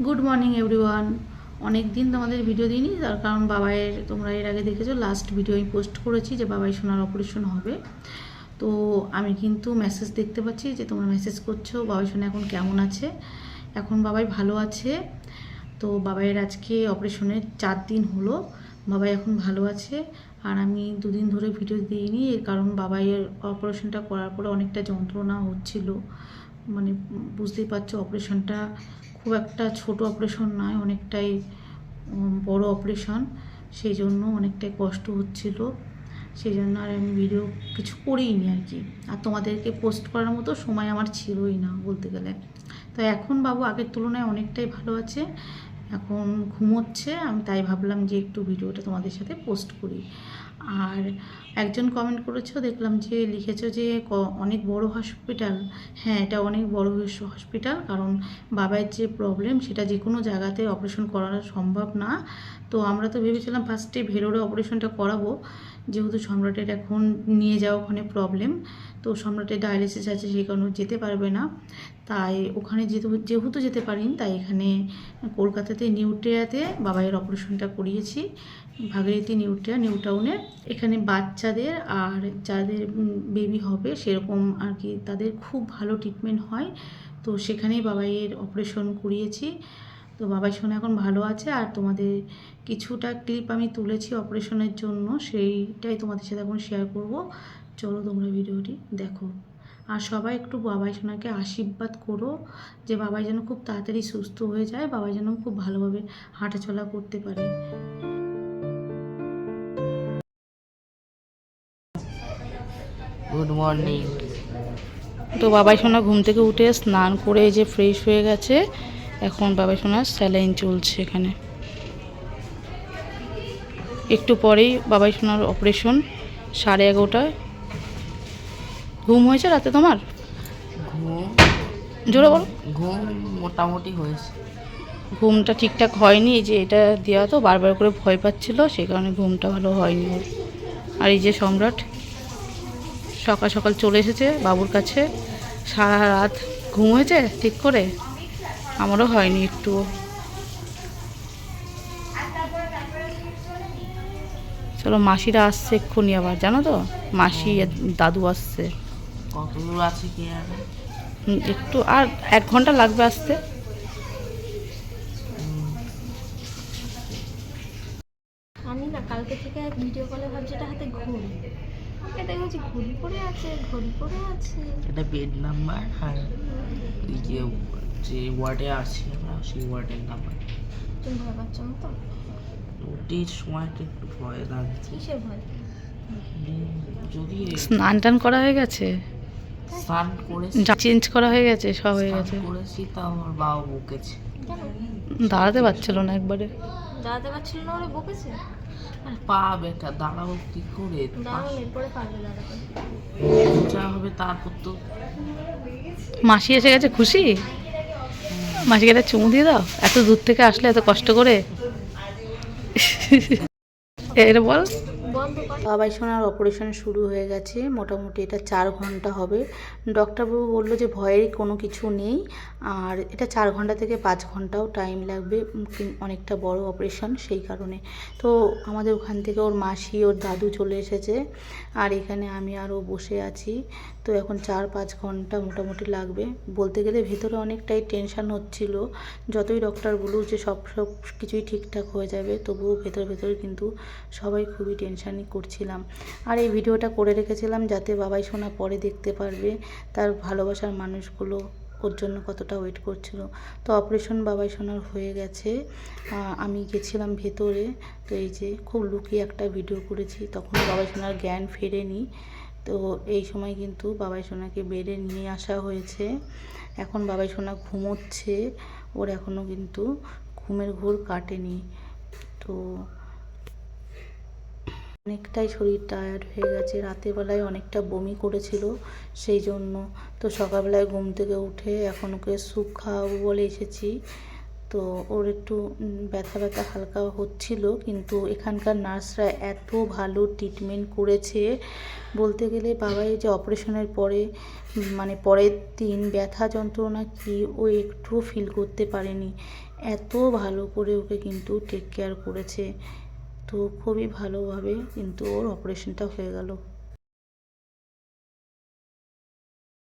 Good morning everyone. অনেক দিন তোমাদের ভিডিও দিইনি, তার কারণ বাবাইয়ের তোমরা এর আগে দেখেছো লাস্ট ভিডিও আমি পোস্ট করেছি যে বাবাই সোনার অপারেশন হবে। তো আমি কিন্তু মেসেজ দেখতে পাচ্ছি যে তোমরা মেসেজ করছো বাবাই সোনা এখন কেমন আছে। এখন বাবাই ভালো আছে। তো বাবাইয়ের আজকে অপারেশনের 4 দিন হলো, বাবাই এখন ভালো আছে। আর আমি দুদিন ধরে ভিডিও দিইনি, এর কারণ বাবাইয়ের অপারেশনটা করার পরে অনেকটা যন্ত্রণা হচ্ছিল। মানে বুঝতেই পারছো অপারেশনটা খুব একটা ছোট অপারেশন নয়, অনেকটাই বড় অপারেশন। সেই জন্য অনেকটাই কষ্ট হচ্ছিল, সেই জন্য আর আমি ভিডিও কিছু করিনি আর কি। আর তোমাদেরকে পোস্ট করার মতো সময় আমার ছিলই না বলতে গেলে। তো এখন বাবু আগের তুলনায় অনেকটাই ভালো আছে, এখন ঘুমোচ্ছে। আমি তাই ভাবলাম যে একটু ভিডিওটা তোমাদের সাথে পোস্ট করি। আর একজন কমেন্ট করেছো, দেখলাম যে লিখেছো যে অনেক বড় হসপিটাল। হ্যাঁ, এটা অনেক বড় হসপিটাল, কারণ বাবার যে প্রবলেম সেটা যে কোনো জায়গাতে অপারেশন করা সম্ভব না। তো আমরা তো ভেবেছিলাম ফার্স্টে ভেলোরে অপারেশনটা করাবো, যেহেতু সম্রাটের এখন নিয়ে যাওয়া ওখানে প্রবলেম। তো সম্রাটের ডায়ালিসিস আছে, সেই কারণে যেতে পারবে না। তাই ওখানে যেহেতু যেতে পারিনি, তাই এখানে কলকাতাতে নিউট্রিয়াতে বাবাইয়ের অপারেশনটা করিয়েছি। ভাগীরথী নিউ টাউনে। এখানে বাচ্চাদের আর যাদের বেবি হবে সেরকম আর কি, তাদের খুব ভালো ট্রিটমেন্ট হয়। তো সেখানেই বাবাইয়ের অপারেশন করিয়েছি। তো বাবাই সোনা এখন ভালো আছে। আর তোমাদের কিছুটা ক্লিপ আমি তুলেছি অপারেশনের জন্য, সেইটাই তোমাদের সাথে এখন শেয়ার করব। চলো তোমরা ভিডিওটি দেখো। আর সবাই একটু বাবাই সোনাকে আশীর্বাদ করো যে বাবাই যেন খুব তাড়াতাড়ি সুস্থ হয়ে যায়, বাবাই যেন খুব ভালোভাবে হাঁটাচলা করতে পারে। Good morning. তো বাবাই সোনা ঘুম থেকে উঠে স্নান করে যে ফ্রেশ হয়ে গেছে। এখন বাবাই সোনার স্যালাইন চলছে এখানে। একটু পরেই বাবাই সোনার অপারেশন। 11:30। ঘুম হয়েছে রাতে তোমার? ঘুম জোরে বলো। ঘুম মোটামুটি হয়েছে। ঘুমটা ঠিকঠাক হয়নি, এই যে এটা দেওয়া তো বারবার করে ভয় পাচ্ছিল, সেই কারণে ঘুমটা ভালো হয়নি ওর। আর এই যে সম্রাট সকাল সকাল চলে এসেছে বাবুর কাছে। সারা রাত ঘুম হয়েছে ঠিক করে, আমারও হয়নি একটুও। চলো, মাসিরা আসছে এক্ষুনি আবার, জানো তো মাসি আর দাদু আসছে। কত দূর আছে কি আর? একটু আর 1 ঘন্টা লাগবে আসতে। আমি না কালকে থেকে ভিডিও কলে ভাবছি এটা হাতে ঘড়ি, এটা হচ্ছে ঘড়ি পরে আছে, ঘড়ি পরে আছে। এটা বেড নাম্বার আর ওই যে ওয়ার্ডে আছি আমরা সেই ওয়ার্ডের নাম্বার। তুমি ভয় পাচ্ছ না তো? ওটির সময়টা একটু ভয় লাগছে। কিসের ভয়? যদি স্নান টান করা হয়ে গেছে, স্নান করেছি, চেঞ্জ করা হয়ে গেছে, সব হয়ে গেছে। করেছি তাও আমার বাবা বকেছে। কেন দাঁড়াতে পারছিল না একবারে। দাঁড়াতে পারছিল না ওরা বকেছে? আর পা বেটা দাঁড়াবো কি করে? দাঁড়াও, এরপরে পারবে দাঁড়াতে। যা হবে তারপর তো। মাসি এসে গেছে, খুশি? মাসিকে একটা চুমু দিয়ে দাও, এত দূর থেকে আসলে এত কষ্ট করে। এটা বল। বন্ধ কর। বাবাই সোনার অপারেশন শুরু হয়ে গেছে, মোটামুটি এটা 4 ঘন্টা হবে। ডক্টরবাবু বললো যে ভয়েরই কোনো কিছু নেই, আর এটা 4 ঘন্টা থেকে 5 ঘন্টাও টাইম লাগবে, অনেকটা বড় অপারেশন সেই কারণে। তো আমাদের ওখান থেকে ওর মাসি ওর দাদু চলে এসেছে, আর এখানে আমি আরও বসে আছি। তো এখন 4-5 ঘন্টা মোটামুটি লাগবে। বলতে গেলে ভেতরে অনেকটাই টেনশান হচ্ছিল, যতই ডক্টর বলুক যে সব কিছুই ঠিকঠাক হয়ে যাবে, তবুও ভেতরে কিন্তু সবাই খুবই টেনশানই করছিলাম। আর এই ভিডিওটা করে রেখেছিলাম যাতে বাবাই সোনা পরে দেখতে পারবে তার ভালোবাসার মানুষগুলো ওর জন্য কতটা ওয়েট করছিল। তো অপারেশন বাবাই সোনার হয়ে গেছে। আমি গেছিলাম ভেতরে, তো এই যে খুব লুকিয়ে একটা ভিডিও করেছি, তখন বাবাই সোনার জ্ঞান ফেরেনি। তো এই সময় কিন্তু বাবাই সোনাকে বেডে নিয়ে আসা হয়েছে। এখন বাবাই সোনা ঘুমোচ্ছে, ওর এখনও কিন্তু ঘুমের ঘোর কাটেনি। তো অনেকটাই শরীর টায়ার্ড হয়ে গেছে, রাতের বেলায় অনেকটা বমি করেছিল সেই জন্য। তো সকালবেলায় ঘুম থেকে উঠে এখন ওকে স্যুপ খাওয়াবো বলে এসেছি। তো ওর একটু ব্যথা ব্যথা হালকা হচ্ছিল, কিন্তু এখানকার নার্সরা এত ভালো ট্রিটমেন্ট করেছে বলতে গেলে। বাবাই যে অপারেশনের পরে মানে পরের দিন ব্যথা যন্ত্রণা কি ও একটুও ফিল করতে পারেনি, এত ভালো করে ওকে কিন্তু টেক কেয়ার করেছে। তো খুবই ভালোভাবে কিন্তু ওর অপারেশনটা হয়ে গেল।